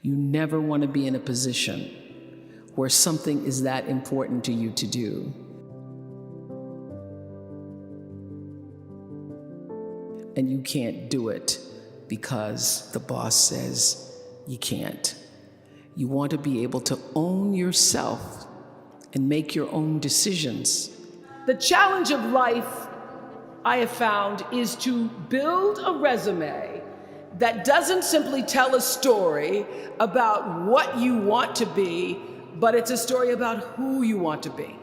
You never want to be in a position where something is that important to you to do. And you can't do it because the boss says you can't. You want to be able to own yourself and make your own decisions. The challenge of life, I have found, is to build a resume that doesn't simply tell a story about what you want to be, but it's a story about who you want to be.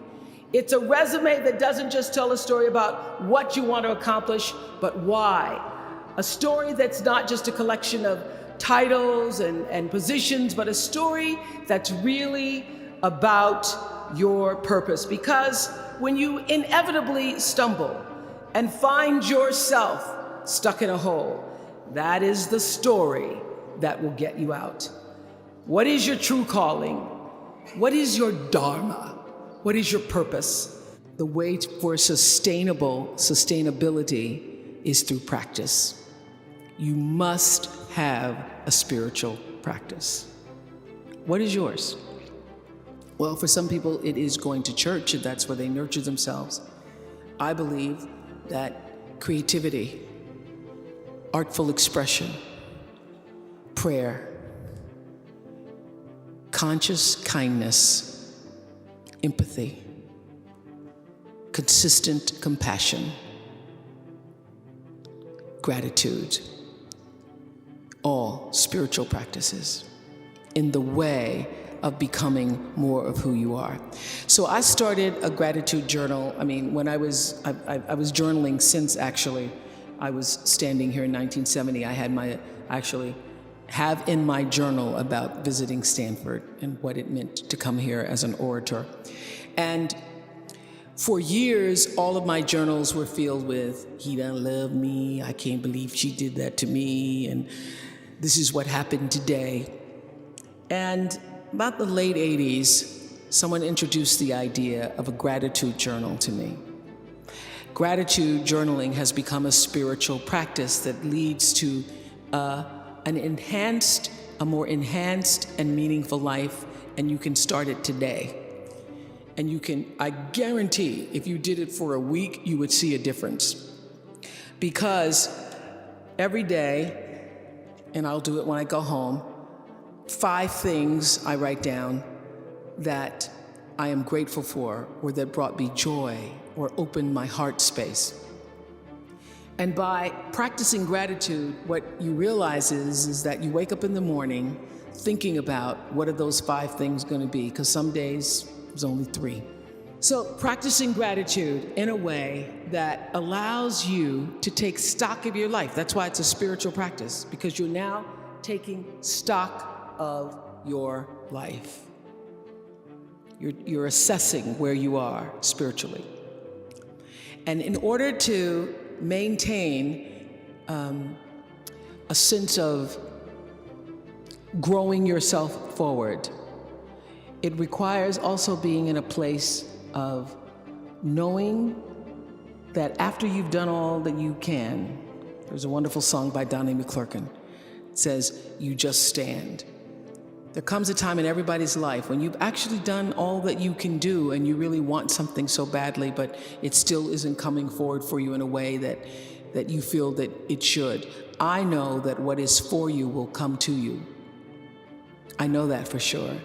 It's a resume that doesn't just tell a story about what you want to accomplish, but why. A story that's not just a collection of titles and positions, but a story that's really about your purpose. Because when you inevitably stumble and find yourself stuck in a hole, that is the story that will get you out. What is your true calling? What is your dharma? What is your purpose? The way for sustainability is through practice. You must have a spiritual practice. What is yours? Well, for some people, it is going to church, and that's where they nurture themselves. I believe that creativity, artful expression, prayer, conscious kindness, empathy, consistent compassion, gratitude, all spiritual practices in the way of becoming more of who you are. So I started a gratitude journal. I mean, when I was journaling since actually I was standing here in 1970. I have in my journal about visiting Stanford and what it meant to come here as an orator. And for years, all of my journals were filled with, he doesn't love me, I can't believe she did that to me, and this is what happened today. And about the late 80s, someone introduced the idea of a gratitude journal to me. Gratitude journaling has become a spiritual practice that leads to a more enhanced and meaningful life, and you can start it today. And I guarantee, if you did it for a week, you would see a difference. Because every day, and I'll do it when I go home, 5 things I write down that I am grateful for, or that brought me joy, or opened my heart space. And by practicing gratitude, what you realize is that you wake up in the morning thinking about what are those 5 things going to be, because some days there's only 3. So practicing gratitude in a way that allows you to take stock of your life. That's why it's a spiritual practice, because you're now taking stock of your life. You're assessing where you are spiritually. And in order to maintain a sense of growing yourself forward, it requires also being in a place of knowing that after you've done all that you can, there's a wonderful song by Donnie McClurkin. It says, you just stand. There comes a time in everybody's life when you've actually done all that you can do and you really want something so badly, but it still isn't coming forward for you in a way that you feel that it should. I know that what is for you will come to you. I know that for sure.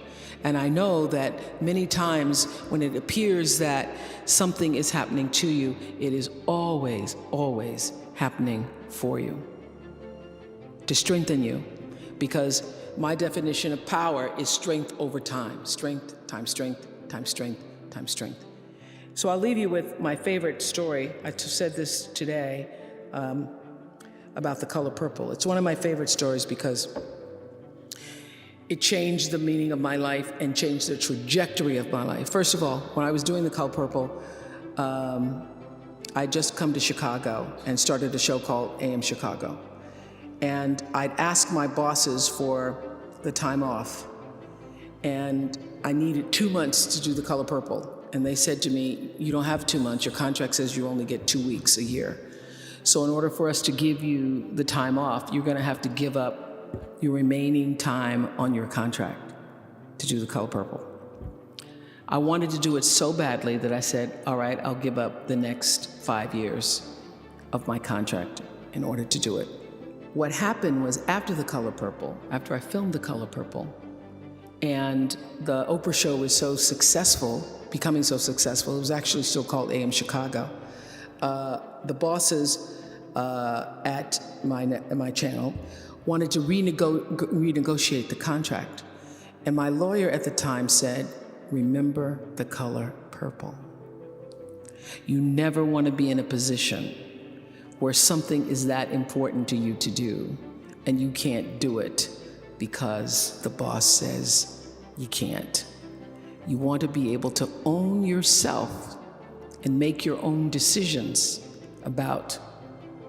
And I know that many times when it appears that something is happening to you, it is always, always happening for you, to strengthen you. Because my definition of power is strength over time. Strength times strength times strength times strength. So I'll leave you with my favorite story. I said this today about the color purple. It's one of my favorite stories because it changed the meaning of my life and changed the trajectory of my life. First of all, when I was doing the color purple, I'd just come to Chicago and started a show called AM Chicago. And I'd asked my bosses for the time off, and I needed 2 months to do the color purple. And they said to me, you don't have 2 months, your contract says you only get 2 weeks a year. So in order for us to give you the time off, you're gonna have to give up your remaining time on your contract to do The Color Purple. I wanted to do it so badly that I said, all right, I'll give up the next 5 years of my contract in order to do it. What happened was after The Color Purple, after I filmed The Color Purple, and the Oprah show was so successful, becoming so successful, it was actually still called AM Chicago. The bosses at my channel wanted to renegotiate the contract. And my lawyer at the time said, remember The Color Purple. You never want to be in a position where something is that important to you to do and you can't do it because the boss says you can't. You want to be able to own yourself and make your own decisions about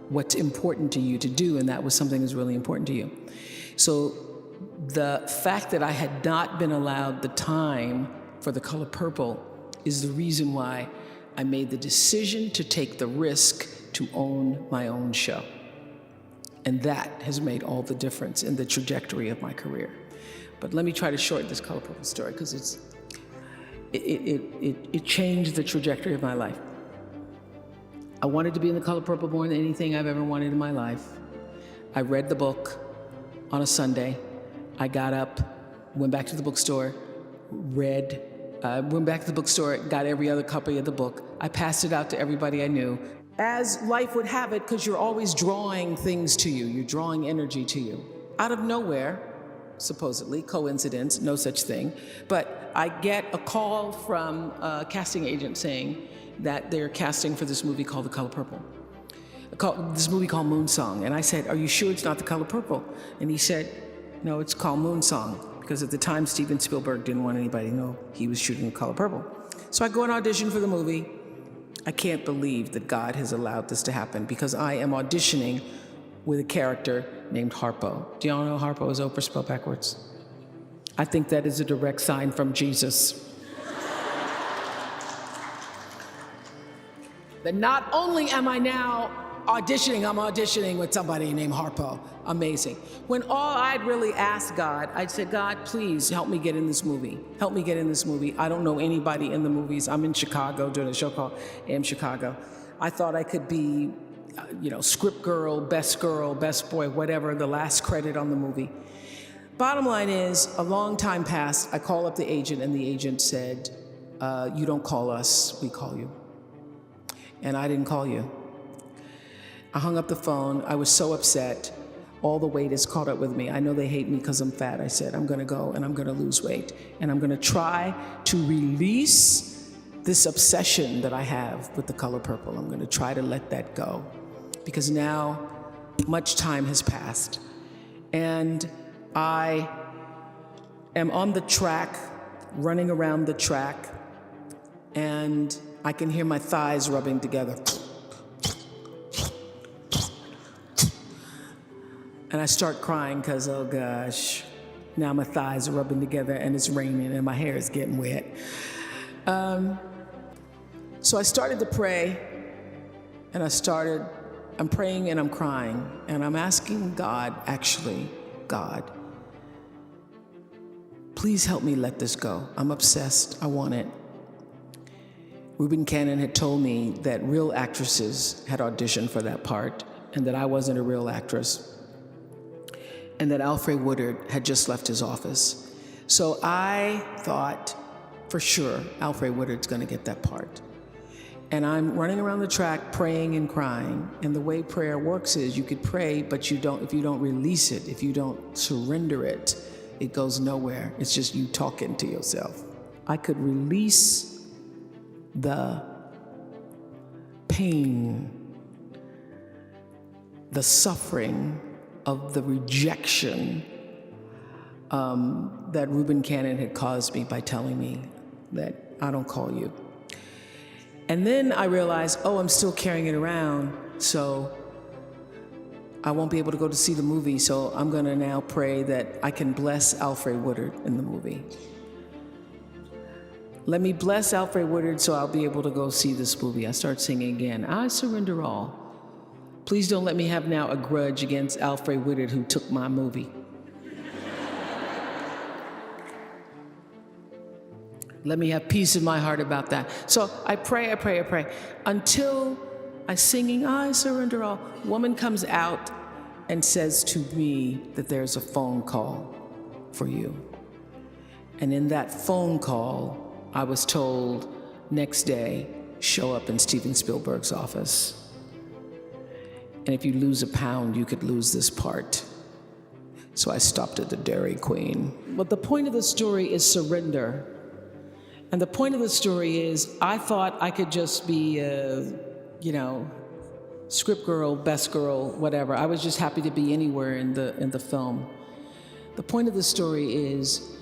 what's important to you to do, and that was something that's really important to you. So the fact that I had not been allowed the time for The Color Purple is the reason why I made the decision to take the risk to own my own show. And that has made all the difference in the trajectory of my career. But let me try to shorten this Color Purple story because it changed the trajectory of my life. I wanted to be in The Color Purple more than anything I've ever wanted in my life. I read the book on a Sunday. I got up, went back to the bookstore, went back to the bookstore, got every other copy of the book. I passed it out to everybody I knew. As life would have it, because you're always drawing things to you, you're drawing energy to you. Out of nowhere, supposedly, coincidence, no such thing, but I get a call from a casting agent saying that they're casting for this movie called The Color Purple. This movie called Moonsong. And I said, are you sure it's not The Color Purple? And he said, no, it's called Moonsong, because at the time Steven Spielberg didn't want anybody to know he was shooting The Color Purple. So I go and audition for the movie. I can't believe that God has allowed this to happen, because I am auditioning with a character named Harpo. Do y'all know Harpo is Oprah spelled backwards? I think that is a direct sign from Jesus. That not only am I now auditioning, I'm auditioning with somebody named Harpo. Amazing. When all I'd really asked God, I'd said, God, please help me get in this movie. Help me get in this movie. I don't know anybody in the movies. I'm in Chicago doing a show called AM Chicago. I thought I could be, script girl, best boy, whatever, the last credit on the movie. Bottom line is, a long time passed. I call up the agent, and the agent said, you don't call us, we call you. And I didn't call you. I hung up the phone. I was so upset. All the weight is caught up with me. I know they hate me because I'm fat. I said, I'm going to go and I'm going to lose weight. And I'm going to try to release this obsession that I have with The Color Purple. I'm going to try to let that go. Because now much time has passed. And I am on the track, running around the track, and I can hear my thighs rubbing together. And I start crying because, oh gosh, now my thighs are rubbing together and it's raining and my hair is getting wet. So I started to pray, and I'm praying and I'm crying, and I'm asking God, God, please help me let this go. I'm obsessed, I want it. Reuben Cannon had told me that real actresses had auditioned for that part and that I wasn't a real actress, and that Alfred Woodard had just left his office. So I thought, for sure, Alfred Woodard's gonna get that part. And I'm running around the track praying and crying. And the way prayer works is you could pray, but if you don't release it, if you don't surrender it, it goes nowhere. It's just you talking to yourself. I could release the pain, the suffering of the rejection that Reuben Cannon had caused me by telling me that I don't call you. And then I realized, I'm still carrying it around, so I won't be able to go to see the movie, so I'm gonna now pray that I can bless Alfred Woodard in the movie. Let me bless Alfred Woodard so I'll be able to go see this movie. I start singing again, I surrender all. Please don't let me have now a grudge against Alfred Woodard who took my movie. Let me have peace in my heart about that. So I pray until I singing, I surrender all. Woman comes out and says to me that there's a phone call for you. And in that phone call, I was told, next day, show up in Steven Spielberg's office. And if you lose a pound, you could lose this part. So I stopped at the Dairy Queen. But the point of the story is surrender. And the point of the story is, I thought I could just be script girl, best girl, whatever. I was just happy to be anywhere in the film. The point of the story is,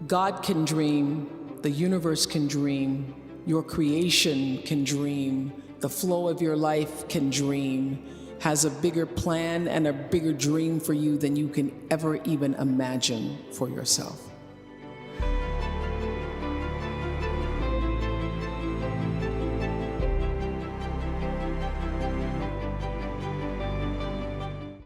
God can dream, the universe can dream, your creation can dream, the flow of your life can dream, has a bigger plan and a bigger dream for you than you can ever even imagine for yourself.